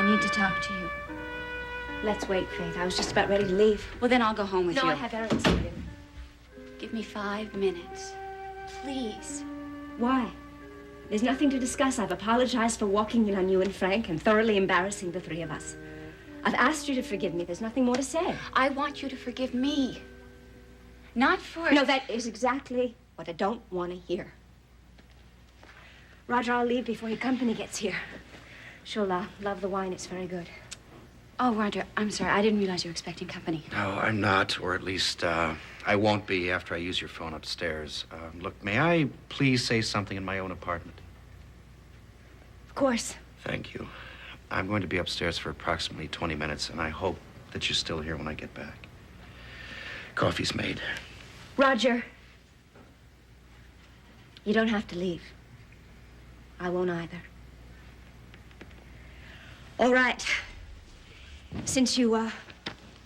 I need to talk to you. Let's wait, Faith. I was just about ready to leave. Well, then I'll go home with you. No, I have errands to do. Give me 5 minutes. Please. Why? There's nothing to discuss. I've apologized for walking in on you and Frank and thoroughly embarrassing the three of us. I've asked you to forgive me. There's nothing more to say. I want you to forgive me. Not for... No, that is exactly what I don't want to hear. Roger, I'll leave before your company gets here. She'll love the wine. It's very good. Oh, Roger, I'm sorry. I didn't realize you were expecting company. No, I'm not, or at least I won't be after I use your phone upstairs. Look, may I please say something in my own apartment? Of course. Thank you. I'm going to be upstairs for approximately 20 minutes, and I hope that you're still here when I get back. Coffee's made. Roger, you don't have to leave. I won't either. All right. Since you,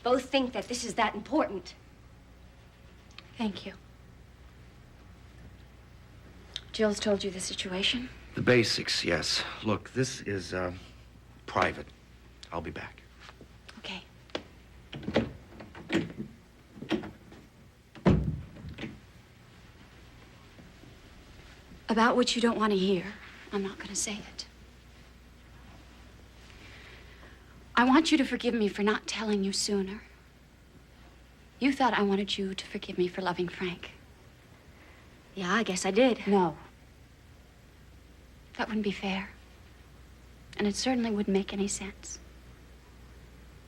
both think that this is that important. Thank you. Jill's told you the situation? The basics, yes. Look, this is, private. I'll be back. Okay. About what you don't want to hear, I'm not going to say it. I want you to forgive me for not telling you sooner. You thought I wanted you to forgive me for loving Frank. Yeah, I guess I did. No. That wouldn't be fair. And it certainly wouldn't make any sense.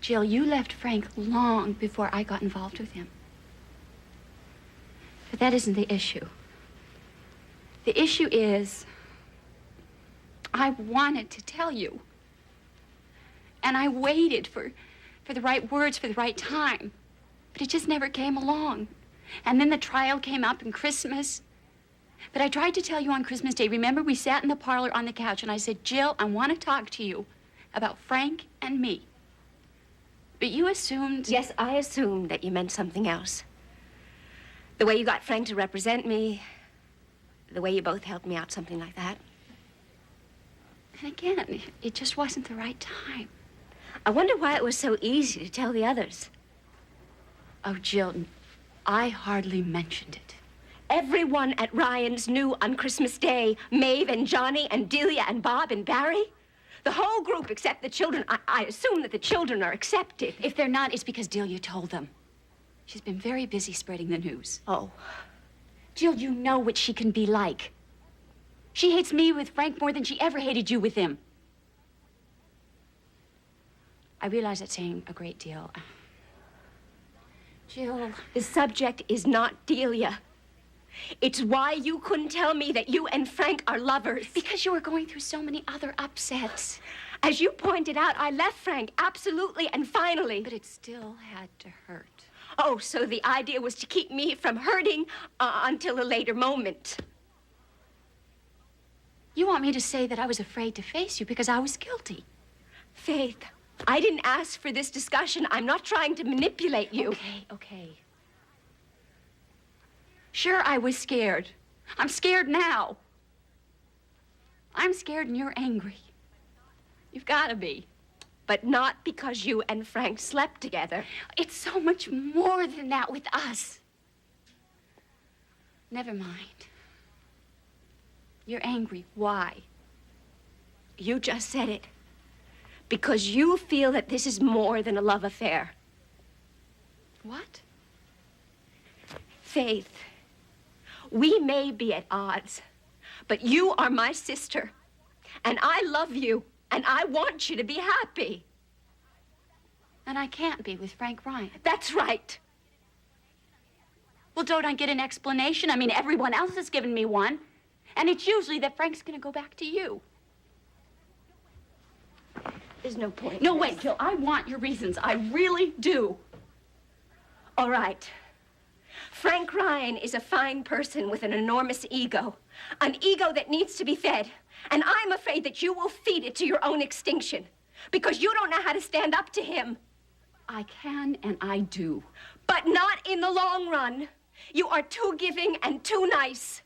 Jill, you left Frank long before I got involved with him. But that isn't the issue. The issue is, I wanted to tell you. And I waited for the right words, for the right time. But it just never came along. And then the trial came up in Christmas. But I tried to tell you on Christmas Day. Remember, we sat in the parlor on the couch, and I said, Jill, I want to talk to you about Frank and me. But you assumed... Yes, I assumed that you meant something else. The way you got Frank to represent me, the way you both helped me out, something like that. And again, it just wasn't the right time. I wonder why it was so easy to tell the others. Oh, Jill, I hardly mentioned it. Everyone at Ryan's knew on Christmas Day. Maeve and Johnny and Delia and Bob and Barry. The whole group except the children. I assume that the children are accepted. If they're not, it's because Delia told them. She's been very busy spreading the news. Oh. Jill, you know what she can be like. She hates me with Frank more than she ever hated you with him. I realize that's saying a great deal. Jill... The subject is not Delia. It's why you couldn't tell me that you and Frank are lovers. Because you were going through so many other upsets. As you pointed out, I left Frank absolutely and finally. But it still had to hurt. Oh, so the idea was to keep me from hurting until a later moment. You want me to say that I was afraid to face you because I was guilty. Faith, I didn't ask for this discussion. I'm not trying to manipulate you. Okay. Sure, I was scared. I'm scared now. I'm scared and you're angry. You've got to be. But not because you and Frank slept together. It's so much more than that with us. Never mind. You're angry. Why? You just said it. Because you feel that this is more than a love affair. What? Faith, we may be at odds, but you are my sister, and I love you, and I want you to be happy. And I can't be with Frank Ryan. That's right. Well, don't I get an explanation? I mean, everyone else has given me one, and it's usually that Frank's going to go back to you. There's no point. No, wait, Jill, I want your reasons. I really do. All right. Frank Ryan is a fine person with an enormous ego. An ego that needs to be fed. And I'm afraid that you will feed it to your own extinction. Because you don't know how to stand up to him. I can and I do. But not in the long run. You are too giving and too nice.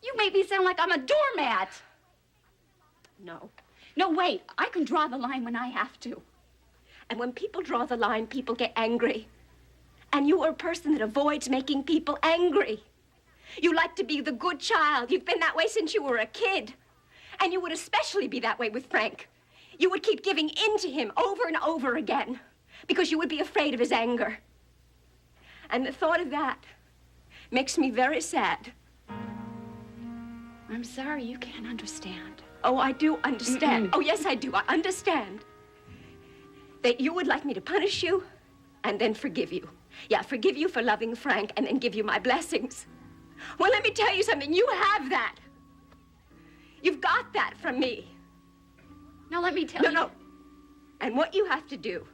You make me sound like I'm a doormat. No. No, wait. I can draw the line when I have to. And when people draw the line, people get angry. And you are a person that avoids making people angry. You like to be the good child. You've been that way since you were a kid. And you would especially be that way with Frank. You would keep giving in to him over and over again because you would be afraid of his anger. And the thought of that makes me very sad. I'm sorry you can't understand. Oh, I do understand. Oh, yes, I do. I understand that you would like me to punish you and then forgive you. Yeah, forgive you for loving Frank and then give you my blessings. Well, let me tell you something. You have that. You've got that from me. Now, let me tell you. No. And what you have to do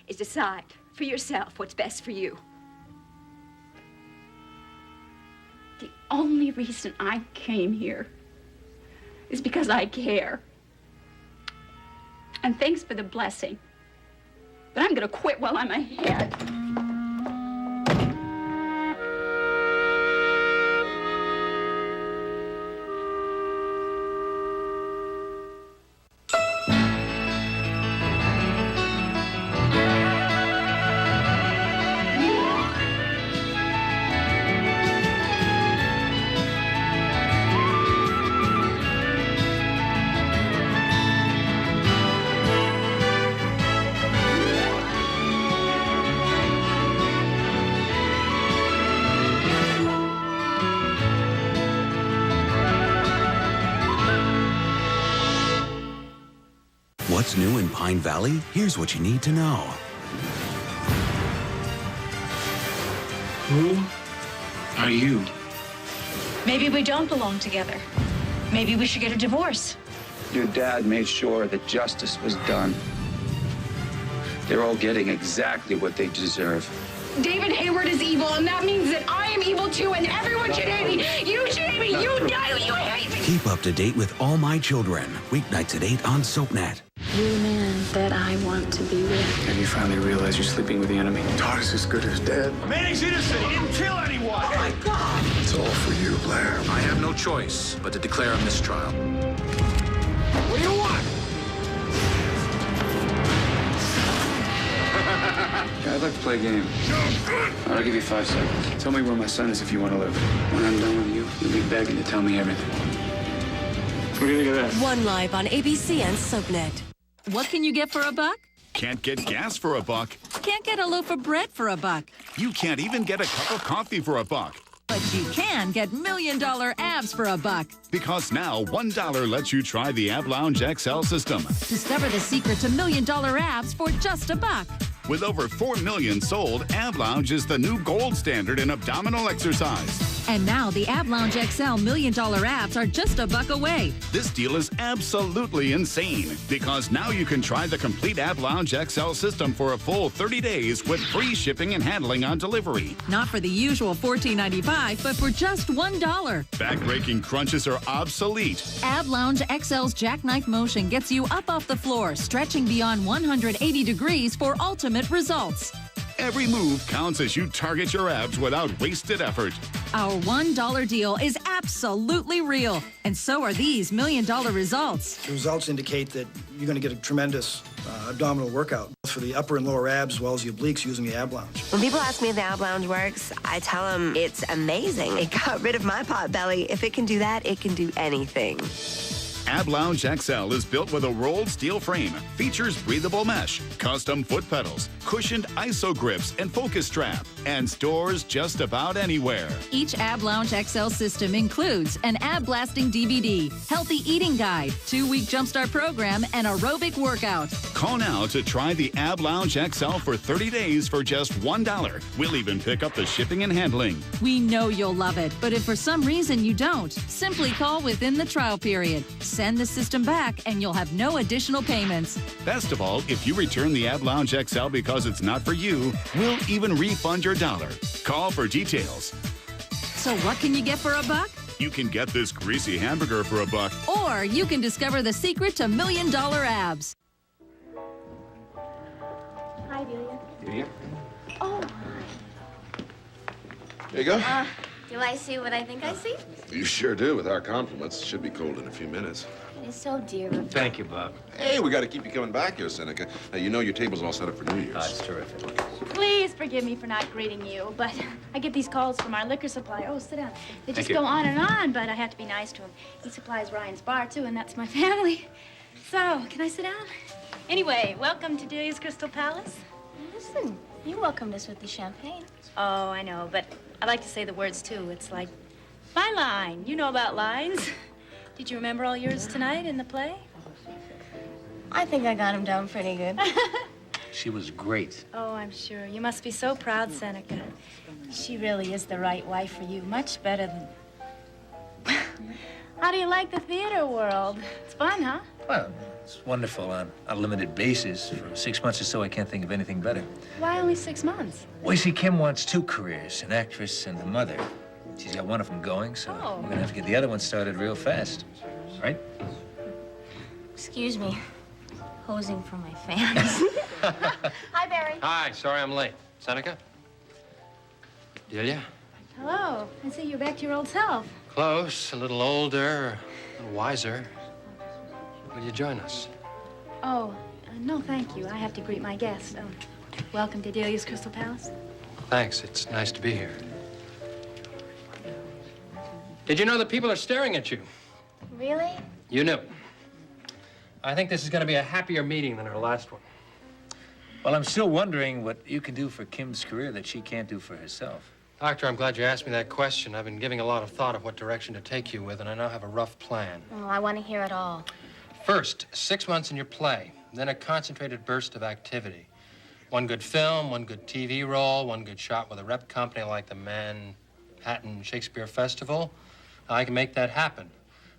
is decide for yourself what's best for you. The only reason I came here is because I care. And thanks for the blessing. But I'm gonna quit while I'm ahead. What's new in Pine Valley? Here's what you need to know. Who are you? Maybe we don't belong together. Maybe we should get a divorce. Your dad made sure that justice was done. They're all getting exactly what they deserve. David Hayward is evil, and that means that I am evil too, and everyone should hate me. You should hate me. You die. You hate me. Keep up to date with All My Children. Weeknights at 8 on SoapNet. You're the man that I want to be with. Have you finally realized you're sleeping with the enemy? Todd is as good as dead. Manny's innocent. He didn't kill anyone. Oh, my God. It's all for you, Blair. I have no choice but to declare a mistrial. What do you want? Yeah, I'd like to play a game. I'll give you 5 seconds. Tell me where my son is if you want to live. When I'm done with you, you'll be begging to tell me everything. What do you think of that? One Live on ABC and SoapNet. What can you get for a buck? Can't get gas for a buck. Can't get a loaf of bread for a buck. You can't even get a cup of coffee for a buck. But you can get $1 Million abs for a buck. Because now $1 lets you try the Ab Lounge XL system. Discover the secret to $1 Million abs for just a buck. With over 4 million sold, Ab Lounge is the new gold standard in abdominal exercise. And now the Ab Lounge XL $1 Million abs are just a buck away. This deal is absolutely insane because now you can try the complete Ab Lounge XL system for a full 30 days with free shipping and handling on delivery. Not for the usual $14.95, but for just $1. Back-breaking crunches are obsolete. Ab Lounge XL's jackknife motion gets you up off the floor, stretching beyond 180 degrees for ultimate results. Every move counts as you target your abs without wasted effort. Our $1 deal is absolutely real, and so are these $1 Million results. The results indicate that you're going to get a tremendous abdominal workout for the upper and lower abs as well as the obliques using the Ab Lounge. When people ask me if the Ab Lounge works, I tell them it's amazing. It got rid of my pot belly. If it can do that, it can do anything. Ab Lounge XL is built with a rolled steel frame, features breathable mesh, custom foot pedals, cushioned ISO grips, and focus strap, and stores just about anywhere. Each Ab Lounge XL system includes an ab blasting DVD, healthy eating guide, 2-week jumpstart program, and aerobic workout. Call now to try the Ab Lounge XL for 30 days for just $1. We'll even pick up the shipping and handling. We know you'll love it, but if for some reason you don't, simply call within the trial period. Send the system back and you'll have no additional payments. Best of all, if you return the Ab Lounge XL because it's not for you, we'll even refund your $1. Call for details. So what can you get for a buck? You can get this greasy hamburger for a buck. Or you can discover the secret to $1 Million abs. Hi, Delia. Delia? Oh, There you go. Do I see what I think I see? You sure do, with our compliments. Should be cold in a few minutes. It is so dear of you. Thank you, Bob. Hey, we got to keep you coming back here, Seneca. Now, you know your table's all set up for New Year's. That's terrific. Please forgive me for not greeting you, but I get these calls from our liquor supplier. Oh, sit down. They just go on and on, but I have to be nice to him. He supplies Ryan's bar, too, and that's my family. So, can I sit down? Anyway, welcome to Delia's Crystal Palace. Listen, you welcomed us with the champagne. Oh, I know, but I like to say the words, too. It's like, my line. You know about lines. Did you remember all yours tonight in the play? I think I got him down pretty good. She was great. Oh, I'm sure. You must be so proud, Seneca. She really is the right wife for you. Much better than... How do you like the theater world? It's fun, huh? Well, it's wonderful on a limited basis. For 6 months or so, I can't think of anything better. Why only 6 months? Well, you see, Kim wants 2 careers, an actress and a mother. She's got one of them going, so we're gonna have to get the other one started real fast, right? Excuse me. Posing for my fans. Hi, Barry. Hi, sorry I'm late. Seneca? Delia? Hello. I see you're back to your old self. Close, a little older, a little wiser. Will you join us? Oh, no, thank you. I have to greet my guests. Welcome to Delia's Crystal Palace. Thanks, it's nice to be here. Did you know that people are staring at you? Really? You knew. I think this is going to be a happier meeting than our last one. Well, I'm still wondering what you can do for Kim's career that she can't do for herself. Doctor, I'm glad you asked me that question. I've been giving a lot of thought of what direction to take you with, and I now have a rough plan. Oh, I want to hear it all. First, 6 months in your play, then a concentrated burst of activity. 1 good film, 1 good TV role, 1 good shot with a rep company like the Manhattan Shakespeare Festival. I can make that happen.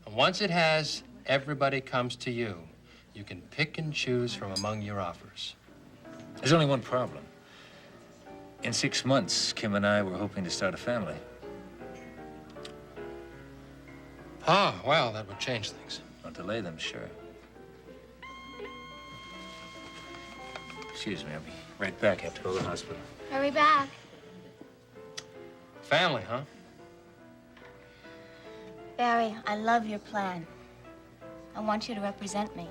And once it has, everybody comes to you. You can pick and choose from among your offers. There's only one problem. In 6 months, Kim and I were hoping to start a family. Ah, well, that would change things. Don't delay them, sure. Excuse me, I'll be right back. I have to go to the hospital. Hurry back. Family, huh? Barry, I love your plan. I want you to represent me.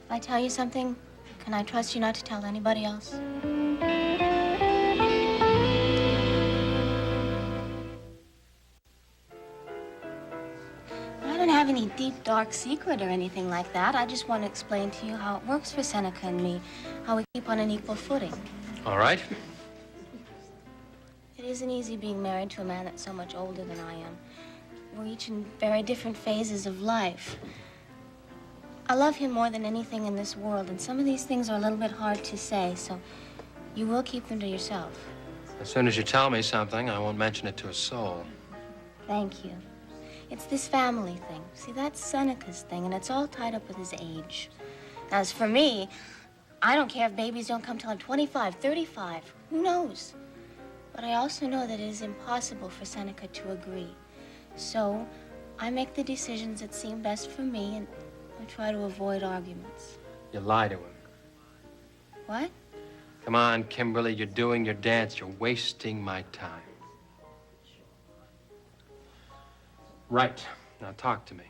If I tell you something, can I trust you not to tell anybody else? I don't have any deep, dark secret or anything like that. I just want to explain to you how it works for Seneca and me, how we keep on an equal footing. All right. It isn't easy being married to a man that's so much older than I am. We're each in very different phases of life. I love him more than anything in this world, and some of these things are a little bit hard to say, so you will keep them to yourself. As soon as you tell me something, I won't mention it to a soul. Thank you. It's this family thing. See, that's Seneca's thing, and it's all tied up with his age. As for me, I don't care if babies don't come till I'm 25, 35. Who knows? But I also know that it is impossible for Seneca to agree. So, I make the decisions that seem best for me, and I try to avoid arguments. You lie to him. What? Come on, Kimberly, you're doing your dance. You're wasting my time. Right. Now talk to me.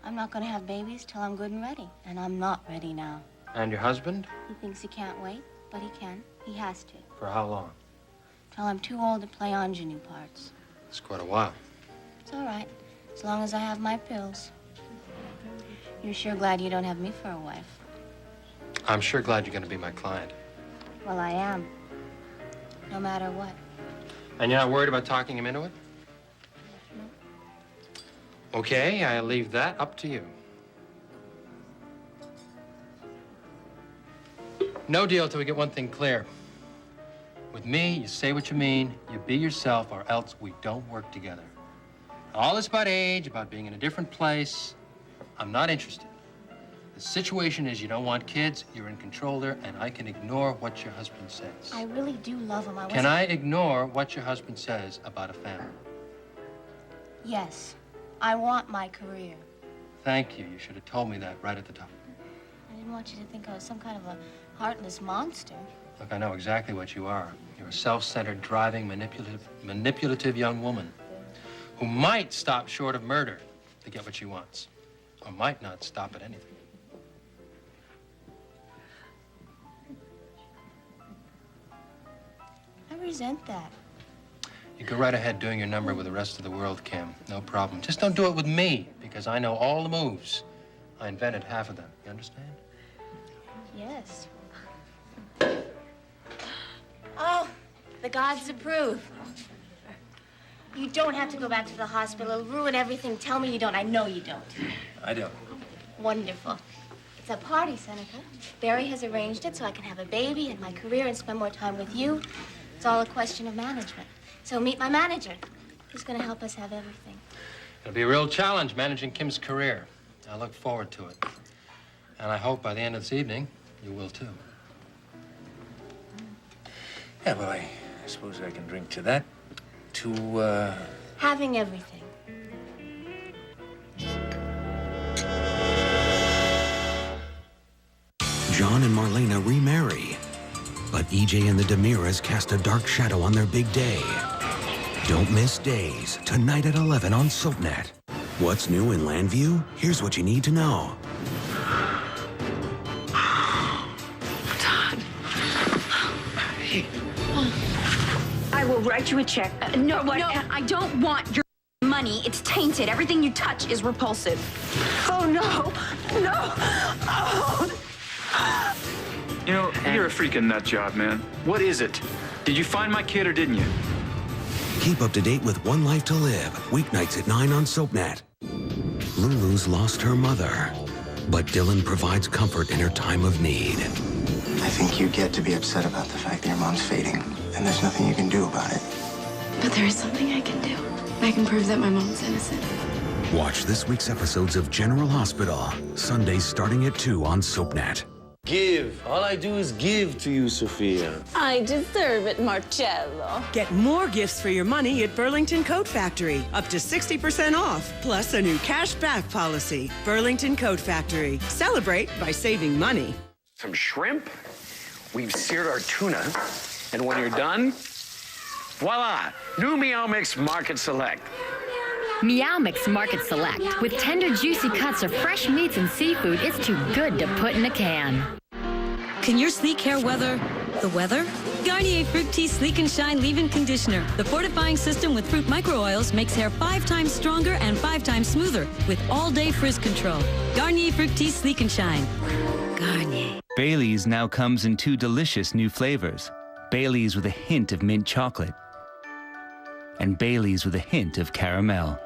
I'm not going to have babies till I'm good and ready, and I'm not ready now. And your husband? He thinks he can't wait, but he can. He has to. For how long? Till I'm too old to play ingenue parts. It's quite a while. It's all right, as long as I have my pills. You're sure glad you don't have me for a wife. I'm sure glad you're going to be my client. Well, I am. No matter what. And you're not worried about talking him into it? No. Okay, I leave that up to you. No deal till we get one thing clear. With me, you say what you mean, you be yourself, or else we don't work together. All this about age, about being in a different place, I'm not interested. The situation is you don't want kids, you're in control there, and I can ignore what your husband says. I really do love him. Can I ignore what your husband says about a family? Yes. I want my career. Thank you. You should have told me that right at the top. I didn't want you to think I was some kind of a heartless monster. Look, I know exactly what you are. You're You're a self-centered, driving, manipulative young woman who might stop short of murder to get what she wants, or might not stop at anything. I resent that. You go right ahead doing your number with the rest of the world, Kim. No problem. Just don't do it with me, because I know all the moves. I invented half of them. You understand? Yes. Oh, the gods approve. You don't have to go back to the hospital. It'll ruin everything. Tell me you don't. I know you don't. I don't. Wonderful. It's a party, Seneca. Barry has arranged it so I can have a baby and my career and spend more time with you. It's all a question of management. So meet my manager. He's going to help us have everything. It'll be a real challenge managing Kim's career. I look forward to it. And I hope by the end of this evening, you will too. Yeah, well, I suppose I can drink to that. To, Having everything. John and Marlena remarry. But EJ and the DeMiras cast a dark shadow on their big day. Don't miss Days, tonight at 11 on SoapNet. What's new in Landview? Here's what you need to know. Todd. Hey. I will write you a check. No, I don't want your money. It's tainted. Everything you touch is repulsive. Oh, no. No. Oh. You know, you're a freaking nut job, man. What is it? Did you find my kid or didn't you? Keep up to date with One Life to Live, weeknights at 9 on SoapNet. Lulu's lost her mother, but Dylan provides comfort in her time of need. I think you get to be upset about the fact that your mom's fading, and there's nothing you can do about it. But there is something I can do. I can prove that my mom's innocent. Watch this week's episodes of General Hospital, Sundays starting at 2 on SoapNet. Give. All I do is give to you, Sophia. I deserve it, Marcello. Get more gifts for your money at Burlington Coat Factory. Up to 60% off, plus a new cash back policy. Burlington Coat Factory. Celebrate by saving money. Some shrimp. We've seared our tuna. And when you're done, voila, new Meow Mix Market Select. Meow Mix Market Select. With tender, juicy cuts of fresh meats and seafood, it's too good to put in a can. Can your sleek hair weather the weather? Garnier Fructis Sleek and Shine Leave-In Conditioner. The fortifying system with fruit micro-oils makes hair 5 times stronger and 5 times smoother with all-day frizz control. Garnier Fructis Sleek and Shine. Garnier. Bailey's now comes in 2 delicious new flavors. Bailey's with a hint of mint chocolate and Bailey's with a hint of caramel.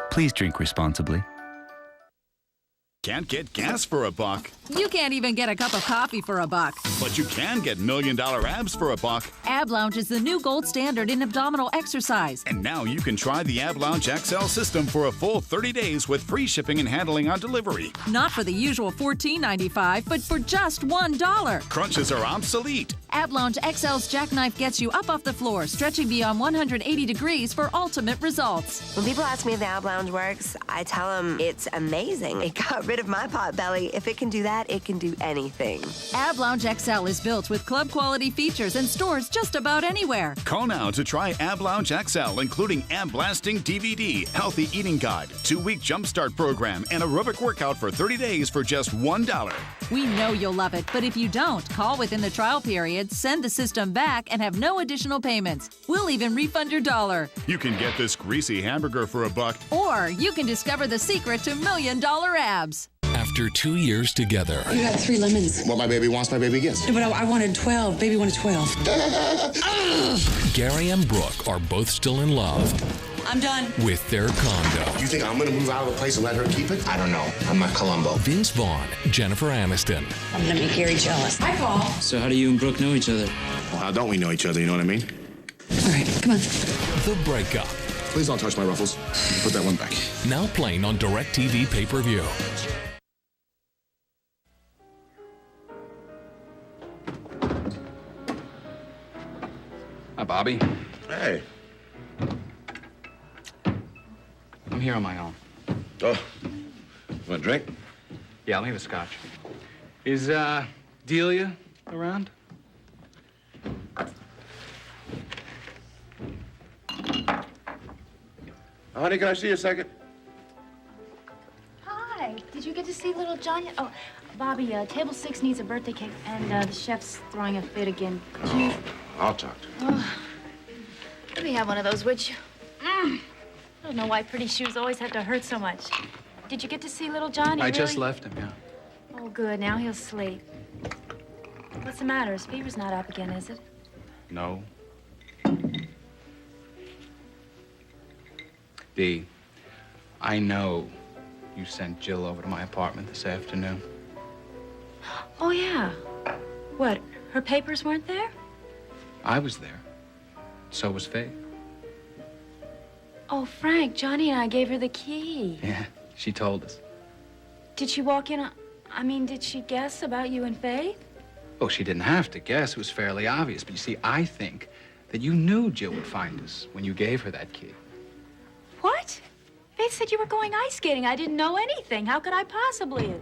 Please drink responsibly. Can't get gas for a buck, You can't even get a cup of coffee for a buck. but you can get $1 Million abs for a buck. Ab Lounge is the new gold standard in abdominal exercise. And now you can try the Ab Lounge XL system for a full 30 days with free shipping and handling on delivery. Not for the usual $14.95, but for just $1. Crunches are obsolete. Ab Lounge XL's jackknife gets you up off the floor, stretching beyond 180 degrees for ultimate results. When people ask me if the Ab Lounge works, I tell them it's amazing. It got rid of my pot belly. If it can do that, it can do anything. Ab Lounge XL is built with club quality features and stores just about anywhere. Call now to try Ab Lounge XL, including Ab Blasting DVD, Healthy Eating Guide, 2-week Jumpstart Program, and aerobic workout for 30 days for just $1. We know you'll love it, but if you don't, call within the trial period, send the system back, and have no additional payments. We'll even refund your $1. You can get this greasy hamburger for a buck. Or you can discover the secret to $1 Million abs. After 2 years together. You had 3 lemons. What my baby wants, my baby gets. But I wanted 12. Baby wanted 12. Gary and Brooke are both still in love. I'm done. With their condo. You think I'm gonna move out of the place and let her keep it? I don't know. I'm not Columbo. Vince Vaughn, Jennifer Aniston. I'm gonna make Gary jealous. Hi, Paul. So how do you and Brooke know each other? Well, how don't we know each other, you know what I mean? All right, come on. The Breakup. Please don't touch my ruffles. Put that one back. Now playing on DirecTV pay-per-view. Hi, Bobby. Hey. I'm here on my own. Oh. Want a drink? Yeah, I'll have a scotch. Is Delia around? Honey, can I see you a second? Hi. Did you get to see little John yet? Oh, Bobby, table 6 needs a birthday cake, and the chef's throwing a fit again. Could you... I'll talk to him. Oh, let me have one of those, would you? I don't know why pretty shoes always have to hurt so much. Did you get to see little Johnny? I just left him, yeah. Oh, good. Now he'll sleep. What's the matter? His fever's not up again, is it? No. Dee, I know you sent Jill over to my apartment this afternoon. Oh, yeah. What, her papers weren't there? I was there. So was Faith. Oh, Frank, Johnny and I gave her the key. Yeah, she told us. Did she walk in? I mean, did she guess about you and Faith? Oh, she didn't have to guess. It was fairly obvious. But you see, I think that you knew Jill would find us when you gave her that key. What? Faith said you were going ice skating. I didn't know anything. How could I possibly?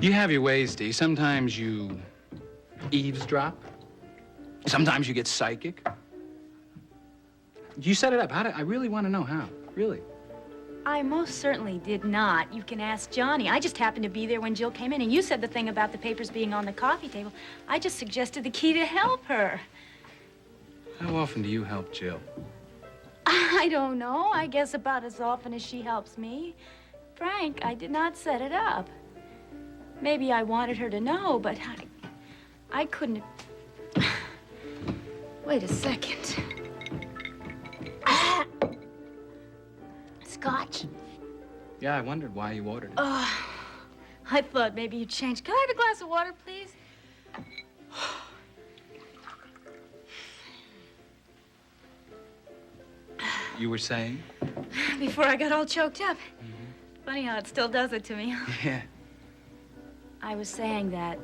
You have your ways, Dee. Sometimes you eavesdrop. Sometimes you get psychic. You set it up. I really want to know how. Really. I most certainly did not. You can ask Johnny. I just happened to be there when Jill came in, and you said the thing about the papers being on the coffee table. I just suggested the key to help her. How often do you help Jill? I don't know. I guess about as often as she helps me. Frank, I did not set it up. Maybe I wanted her to know, but I couldn't have... Wait a second. Scotch? Yeah, I wondered why you ordered it. Oh, I thought maybe you'd change. Can I have a glass of water, please? You were saying? Before I got all choked up. Funny how it still does it to me. Yeah. I was saying that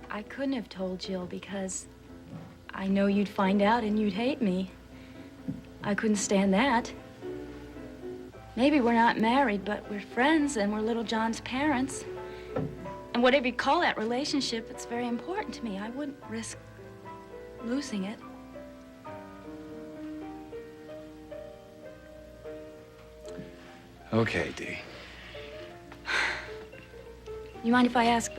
I couldn't have told Jill because I know you'd find out and you'd hate me. I couldn't stand that. Maybe we're not married, but we're friends and we're little John's parents. And whatever you call that relationship, it's very important to me. I wouldn't risk losing it. Okay, Dee. You mind if I ask,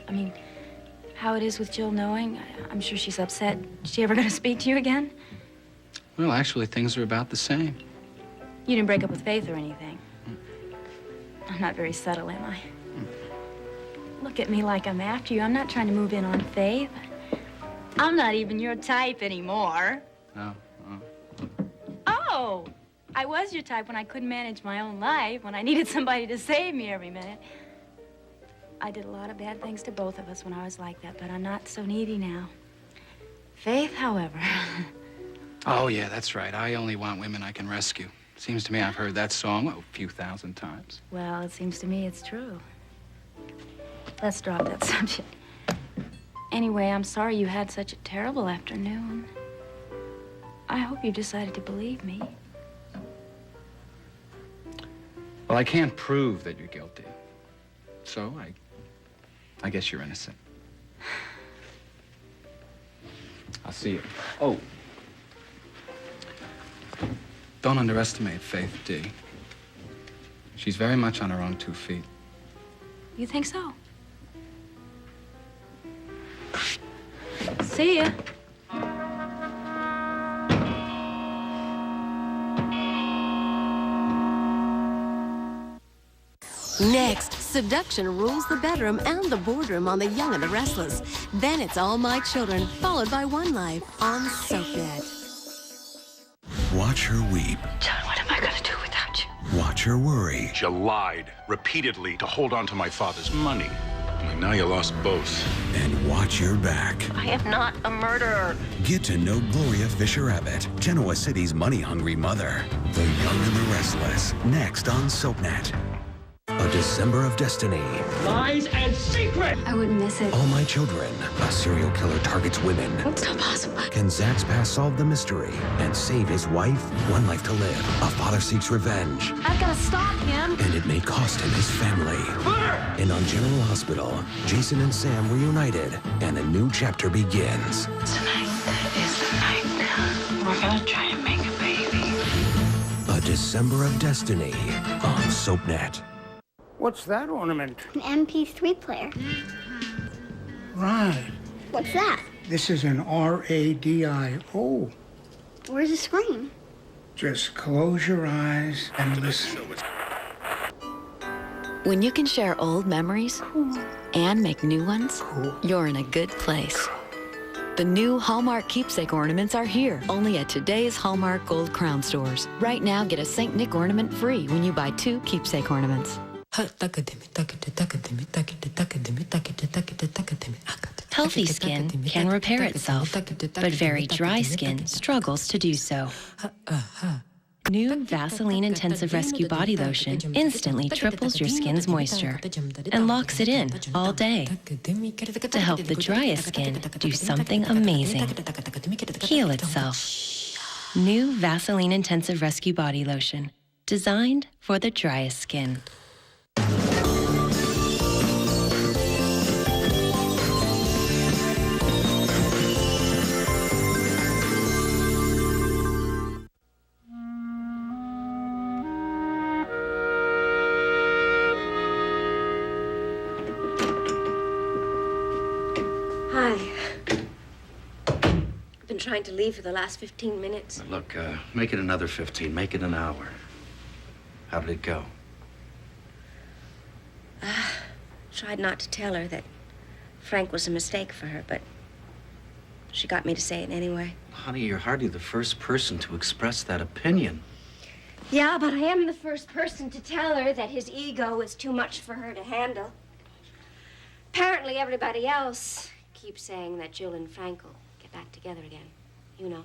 how it is with Jill knowing? I'm sure she's upset. Is she ever going to speak to you again? Well, actually, things are about the same. You didn't break up with Faith or anything. I'm not very subtle, am I? Look at me like I'm after you. I'm not trying to move in on Faith. I'm not even your type anymore. Oh. Oh! I was your type when I couldn't manage my own life, when I needed somebody to save me every minute. I did a lot of bad things to both of us when I was like that, but I'm not so needy now. Faith, however... Oh, yeah, that's right. I only want women I can rescue. Seems to me I've heard that song, a few thousand times. Well, it seems to me it's true. Let's drop that subject. Anyway, I'm sorry you had such a terrible afternoon. I hope you decided to believe me. Well, I can't prove that you're guilty. So I guess you're innocent. I'll see you. Oh. Don't underestimate Faith, Dee. She's very much on her own 2 feet. You think so? See ya. Next, seduction rules the bedroom and the boardroom on The Young and the Restless. Then it's All My Children, followed by One Life on SoapNet. Watch her weep. John, what am I going to do without you? Watch her worry. You lied repeatedly to hold on to my father's money. And now you lost both. And watch your back. I am not a murderer. Get to know Gloria Fisher-Abbott, Genoa City's money-hungry mother. The Young and the Restless, next on SoapNet. A A December of Destiny. Lies and secrets! I wouldn't miss it. All My Children. A serial killer targets women. It's not possible. Can Zach's past solve the mystery and save his wife? One life to live. A father seeks revenge. I've got to stop him! And it may cost him his family. And on General Hospital, Jason and Sam reunited, and a new chapter begins. Tonight is the night. We're gonna try and make a baby. A December of Destiny on SoapNet. What's that ornament? An MP3 player. Right. What's that? This is an radio. Where's the screen? Just close your eyes and listen. When you can share old memories and make new ones, you're in a good place. The new Hallmark keepsake ornaments are here, only at today's Hallmark Gold Crown stores. Right now, get a St. Nick ornament free when you buy 2 keepsake ornaments. Healthy skin can repair itself, but very dry skin struggles to do so. New Vaseline Intensive Rescue Body Lotion instantly triples your skin's moisture and locks it in all day to help the driest skin do something amazing. Heal itself. New Vaseline Intensive Rescue Body Lotion, designed for the driest skin. Hi. I've been trying to leave for the last 15 minutes. Look, make it another 15. Make it an hour. How did it go? Tried not to tell her that Frank was a mistake for her, but she got me to say it anyway. Honey, you're hardly the first person to express that opinion. Yeah, but I am the first person to tell her that his ego is too much for her to handle. Apparently, everybody else keeps saying that Jill and Frank will get back together again. You know.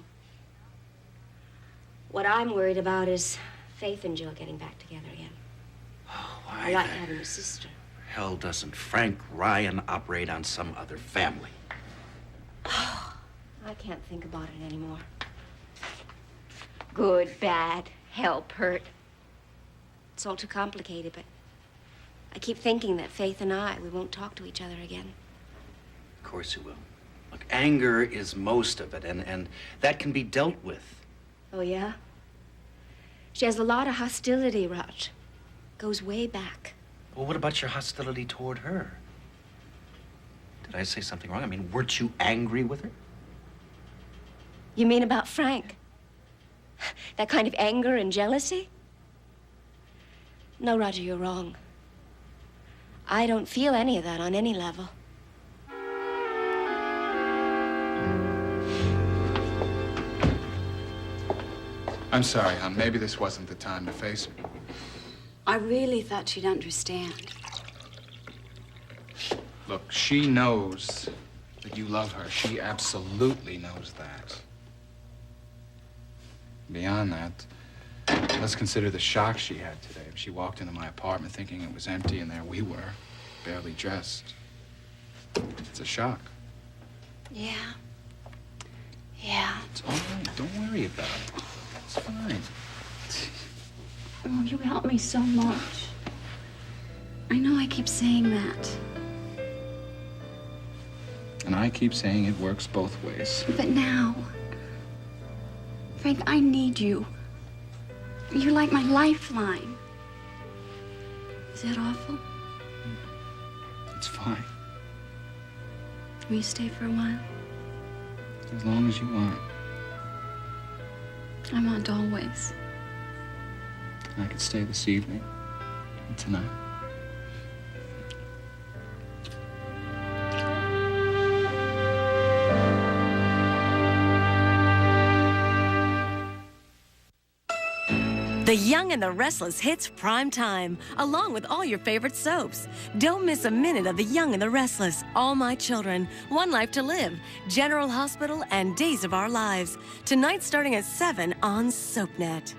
What I'm worried about is Faith and Jill getting back together again. Why? I like having a sister. Hell, doesn't Frank Ryan operate on some other family? I can't think about it anymore. Good, bad, help, hurt. It's all too complicated, but I keep thinking that Faith and we won't talk to each other again. Of course you will. Look, anger is most of it, and that can be dealt with. Oh, yeah? She has a lot of hostility, Raj. Goes way back. Well, what about your hostility toward her? Did I say something wrong? I mean, weren't you angry with her? You mean about Frank? That kind of anger and jealousy? No, Roger, you're wrong. I don't feel any of that on any level. I'm sorry, hon. Maybe this wasn't the time to face her. I really thought she'd understand. Look, she knows that you love her. She absolutely knows that. Beyond that, let's consider the shock she had today. She walked into my apartment thinking it was empty, and there we were, barely dressed. It's a shock. Yeah. Yeah. It's all right. Don't worry about it. It's fine. Oh, you help me so much. I know I keep saying that. And I keep saying it works both ways. But now, Frank, I need you. You're like my lifeline. Is that awful? It's fine. Will you stay for a while? As long as you want. I want always. I could stay this evening and tonight. The Young and the Restless hits prime time, along with all your favorite soaps. Don't miss a minute of The Young and the Restless, All My Children, One Life to Live, General Hospital, and Days of Our Lives. Tonight starting at 7 on SoapNet.